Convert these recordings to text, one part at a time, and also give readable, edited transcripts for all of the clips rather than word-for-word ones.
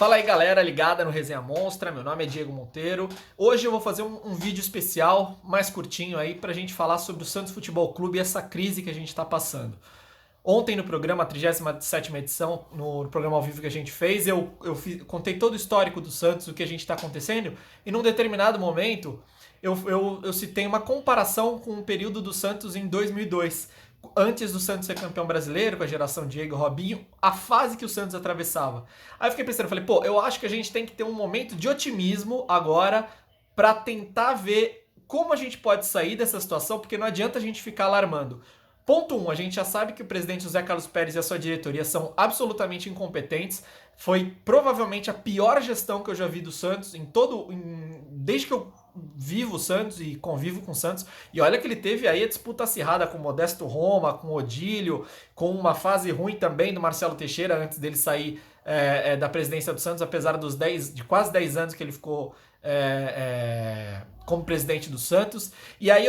Fala aí galera ligada no Resenha Monstra, meu nome é Diego Monteiro. Hoje eu vou fazer um vídeo especial, mais curtinho aí, pra gente falar sobre o Santos Futebol Clube e essa crise que a gente tá passando. Ontem no programa, a 37ª edição, no programa ao vivo que a gente fez, contei todo o histórico do Santos, o que a gente tá acontecendo, e num determinado momento eu citei uma comparação com o período do Santos em 2002, antes do Santos ser campeão brasileiro, com a geração Diego e Robinho, a fase que o Santos atravessava. Aí eu fiquei pensando, falei, pô, eu acho que a gente tem que ter um momento de otimismo agora pra tentar ver como a gente pode sair dessa situação, porque não adianta a gente ficar alarmando. Ponto 1, a gente já sabe que o presidente José Carlos Pérez e a sua diretoria são absolutamente incompetentes. Foi provavelmente a pior gestão que eu já vi do Santos desde que eu vivo o Santos e convivo com o Santos. E olha que ele teve aí a disputa acirrada com o Modesto Roma, com o Odílio, com uma fase ruim também do Marcelo Teixeira antes dele sair da presidência do Santos, apesar de quase 10 anos que ele ficou como presidente do Santos. E aí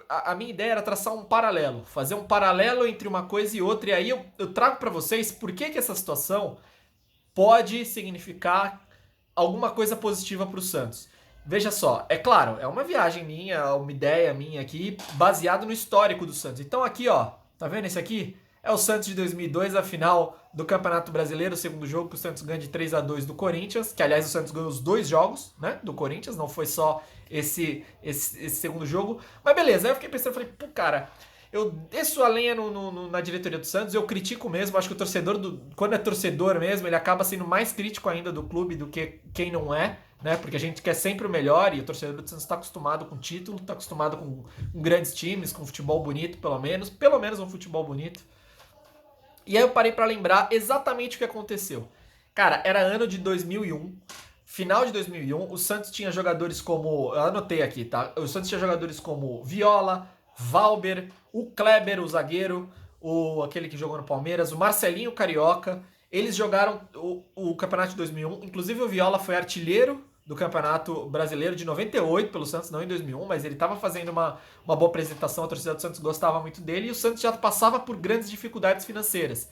a minha ideia era traçar um paralelo, fazer um paralelo entre uma coisa e outra, e aí eu trago para vocês por que essa situação pode significar alguma coisa positiva para o Santos. Veja só, é claro, é uma viagem minha, uma ideia minha aqui, baseado no histórico do Santos. Então aqui, ó, tá vendo esse aqui? É o Santos de 2002, a final do Campeonato Brasileiro, o segundo jogo que o Santos ganha de 3-2 do Corinthians, que aliás o Santos ganhou os dois jogos, né, do Corinthians, não foi só esse segundo jogo. Mas beleza, aí eu fiquei pensando, falei, pô, cara, eu desço a lenha na diretoria do Santos, eu critico mesmo, acho que o torcedor, quando é torcedor mesmo, ele acaba sendo mais crítico ainda do clube do que quem não é, né? Porque a gente quer sempre o melhor e o torcedor do Santos está acostumado com título, está acostumado com grandes times, com futebol bonito, pelo menos um futebol bonito. E aí eu parei para lembrar exatamente o que aconteceu. Cara, era ano de 2001, final de 2001, o Santos tinha jogadores como, eu anotei aqui, tá? O Santos tinha jogadores como Viola, Valber, o Kleber, o zagueiro, aquele que jogou no Palmeiras, o Marcelinho Carioca. Eles jogaram o campeonato de 2001, inclusive o Viola foi artilheiro do Campeonato Brasileiro de 98 pelo Santos, não em 2001, mas ele estava fazendo uma boa apresentação, a torcida do Santos gostava muito dele e o Santos já passava por grandes dificuldades financeiras.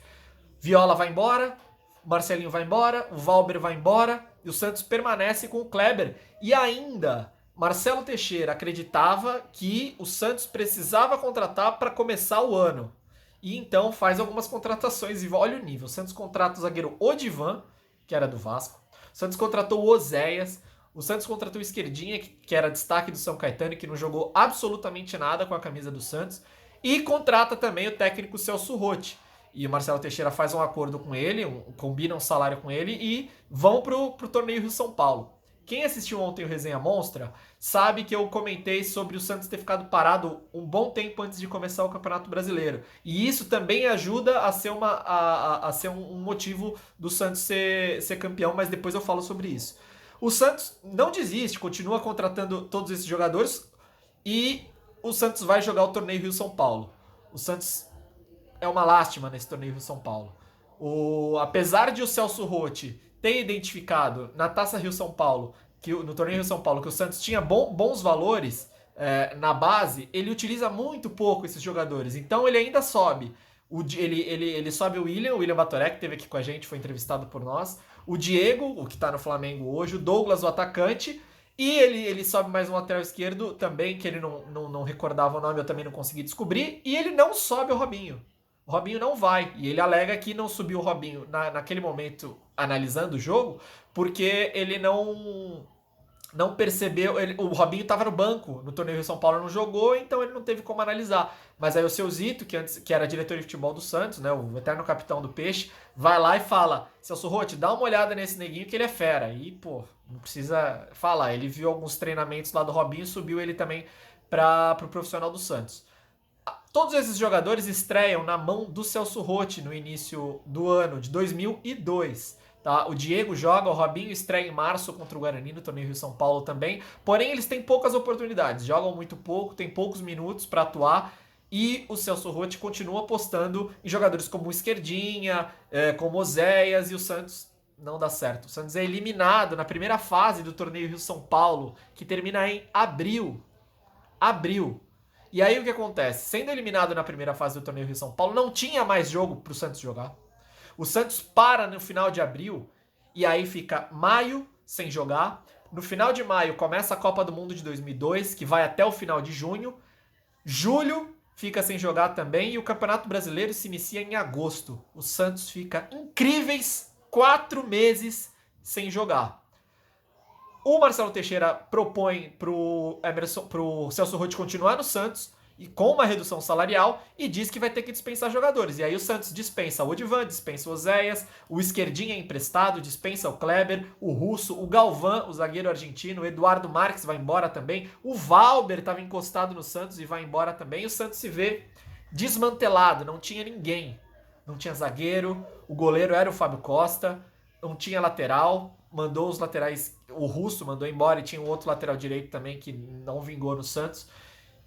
Viola vai embora, Marcelinho vai embora, o Valber vai embora e o Santos permanece com o Kleber. E ainda, Marcelo Teixeira acreditava que o Santos precisava contratar para começar o ano. E então faz algumas contratações e olha o nível. O Santos contrata o zagueiro Odivan, que era do Vasco. O Santos contratou o Oséias. O Santos contratou o Esquerdinha, que era destaque do São Caetano e que não jogou absolutamente nada com a camisa do Santos. E contrata também o técnico Celso Rotti. E o Marcelo Teixeira faz um acordo com ele, combina um salário com ele e vão pro torneio Rio-São Paulo. Quem assistiu ontem o Resenha Monstra sabe que eu comentei sobre o Santos ter ficado parado um bom tempo antes de começar o Campeonato Brasileiro. E isso também ajuda a ser um motivo do Santos ser campeão, mas depois eu falo sobre isso. O Santos não desiste, continua contratando todos esses jogadores e o Santos vai jogar o torneio Rio-São Paulo. O Santos é uma lástima nesse torneio Rio-São Paulo. Apesar de o Celso Rotti ter identificado na Taça Rio-São Paulo, no torneio Rio-São Paulo, que o Santos tinha bons valores na base, ele utiliza muito pouco esses jogadores. Então ele ainda sobe. Ele sobe o William Batoré, que esteve aqui com a gente, foi entrevistado por nós. O Diego, o que está no Flamengo hoje. O Douglas, o atacante. E ele sobe mais um lateral esquerdo também, que ele não recordava o nome, eu também não consegui descobrir. E ele não sobe o Robinho. O Robinho não vai. E ele alega que não subiu o Robinho naquele momento, analisando o jogo, porque ele não percebeu. O Robinho estava no banco no torneio Rio São Paulo, não jogou, então ele não teve como analisar. Mas aí o seu Zito, que era diretor de futebol do Santos, né, o eterno capitão do Peixe, vai lá e fala: Celso Rotti, dá uma olhada nesse neguinho que ele é fera. E, pô, não precisa falar. Ele viu alguns treinamentos lá do Robinho e subiu ele também para o profissional do Santos. Todos esses jogadores estreiam na mão do Celso Rotti no início do ano, de 2002. Tá? O Diego joga, o Robinho estreia em março contra o Guarani no torneio Rio São Paulo também. Porém, eles têm poucas oportunidades, jogam muito pouco, têm poucos minutos para atuar. E o Celso Rotti continua apostando em jogadores como o Esquerdinha, como o Oséias, e o Santos não dá certo. O Santos é eliminado na primeira fase do torneio Rio São Paulo, que termina em abril. E aí o que acontece? Sendo eliminado na primeira fase do torneio Rio São Paulo, não tinha mais jogo pro Santos jogar. O Santos para no final de abril e aí fica maio sem jogar. No final de maio começa a Copa do Mundo de 2002, que vai até o final de junho. Julho fica sem jogar também e o Campeonato Brasileiro se inicia em agosto. O Santos fica incríveis 4 meses sem jogar. O Marcelo Teixeira propõe pro Celso Roth continuar no Santos e com uma redução salarial e diz que vai ter que dispensar jogadores. E aí o Santos dispensa o Odivan, dispensa o Oséias, o Esquerdinha é emprestado, dispensa o Kleber, o Russo, o Galvão, o zagueiro argentino, o Eduardo Marques vai embora também, o Valber estava encostado no Santos e vai embora também. E o Santos se vê desmantelado, não tinha ninguém. Não tinha zagueiro, o goleiro era o Fábio Costa, não tinha lateral, mandou os laterais, o Russo mandou embora e tinha um outro lateral direito também que não vingou no Santos.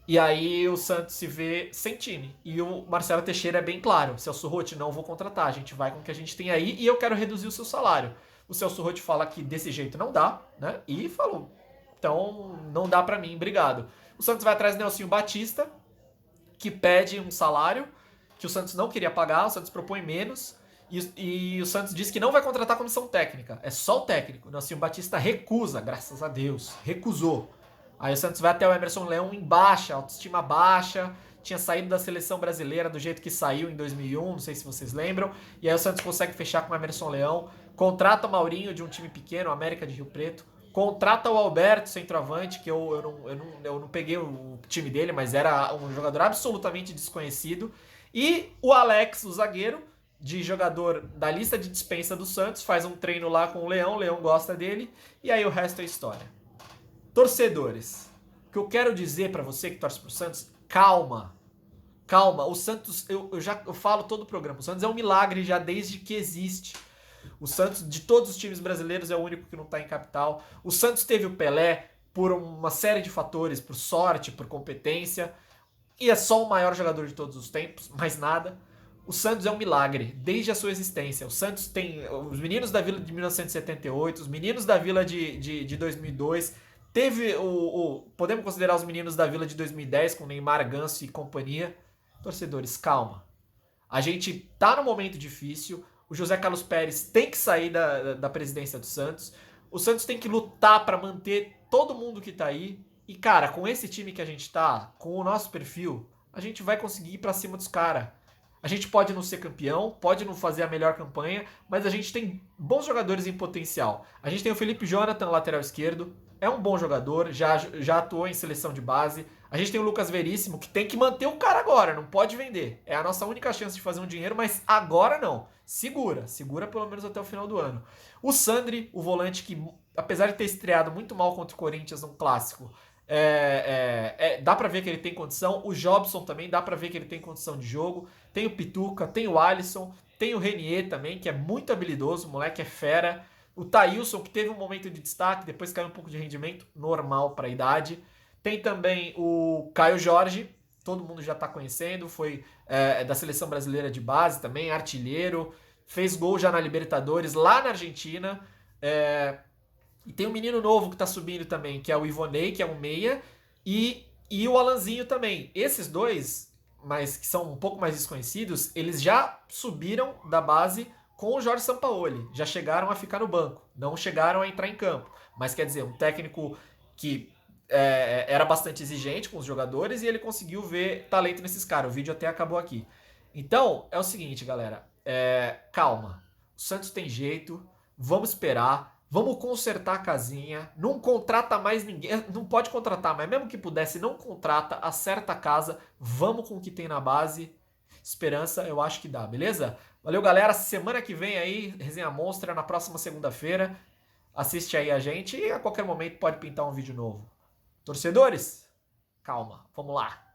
E aí o Santos se vê sem time. E o Marcelo Teixeira é bem claro. Celso Roth, não vou contratar, a gente vai com o que a gente tem aí e eu quero reduzir o seu salário. O Celso Roth fala que desse jeito não dá, né? E falou, então não dá pra mim, obrigado. O Santos vai atrás do Nelsinho Batista, que pede um salário que o Santos não queria pagar, o Santos propõe menos. E o Santos diz que não vai contratar a comissão técnica, é só o técnico. O Nelsinho Batista recusa, graças a Deus, recusou. Aí o Santos vai até o Emerson Leão em baixa, autoestima baixa, tinha saído da seleção brasileira do jeito que saiu em 2001, não sei se vocês lembram. E aí o Santos consegue fechar com o Emerson Leão, contrata o Maurinho de um time pequeno, América de Rio Preto, contrata o Alberto, centroavante, que eu não peguei o time dele, mas era um jogador absolutamente desconhecido. E o Alex, o zagueiro, de jogador da lista de dispensa do Santos, faz um treino lá com o Leão gosta dele, e aí o resto é história. Torcedores, o que eu quero dizer pra você que torce pro Santos, calma. Calma, o Santos, eu falo todo o programa, o Santos é um milagre já desde que existe. O Santos, de todos os times brasileiros, é o único que não tá em capital. O Santos teve o Pelé por uma série de fatores, por sorte, por competência, e é só o maior jogador de todos os tempos, mais nada. O Santos é um milagre, desde a sua existência. O Santos tem os meninos da Vila de 1978, os meninos da Vila de 2002... Teve podemos considerar os meninos da Vila de 2010 com Neymar, Ganso e companhia. Torcedores, calma. A gente tá num momento difícil. O José Carlos Pérez tem que sair da presidência do Santos. O Santos tem que lutar para manter todo mundo que tá aí. E, cara, com esse time que a gente tá, com o nosso perfil, a gente vai conseguir ir pra cima dos caras. A gente pode não ser campeão, pode não fazer a melhor campanha, mas a gente tem bons jogadores em potencial. A gente tem o Felipe Jonathan, lateral esquerdo. É um bom jogador, já atuou em seleção de base. A gente tem o Lucas Veríssimo, que tem que manter o cara agora, não pode vender. É a nossa única chance de fazer um dinheiro, mas agora não. Segura pelo menos até o final do ano. O Sandri, o volante que, apesar de ter estreado muito mal contra o Corinthians num clássico, dá pra ver que ele tem condição. O Jobson também, dá pra ver que ele tem condição de jogo. Tem o Pituca, tem o Alisson, tem o Renier também, que é muito habilidoso, o moleque é fera. O Thailson, que teve um momento de destaque, depois caiu um pouco de rendimento, normal para a idade. Tem também o Caio Jorge, todo mundo já está conhecendo, foi da seleção brasileira de base também, artilheiro, fez gol já na Libertadores, lá na Argentina. E tem um menino novo que está subindo também, que é o Ivonei, que é um meia, e o Alanzinho também. Esses dois, mas que são um pouco mais desconhecidos, eles já subiram da base com o Jorge Sampaoli, já chegaram a ficar no banco, não chegaram a entrar em campo, mas quer dizer, um técnico que era bastante exigente com os jogadores e ele conseguiu ver talento nesses caras, o vídeo até acabou aqui. Então, é o seguinte, galera, calma, o Santos tem jeito, vamos esperar, vamos consertar a casinha, não contrata mais ninguém, não pode contratar, mas mesmo que pudesse, não contrata, acerta a casa, vamos com o que tem na base. Esperança, eu acho que dá, beleza? Valeu, galera. Semana que vem aí, Resenha Monstra, na próxima segunda-feira. Assiste aí a gente e a qualquer momento pode pintar um vídeo novo. Torcedores, calma, vamos lá.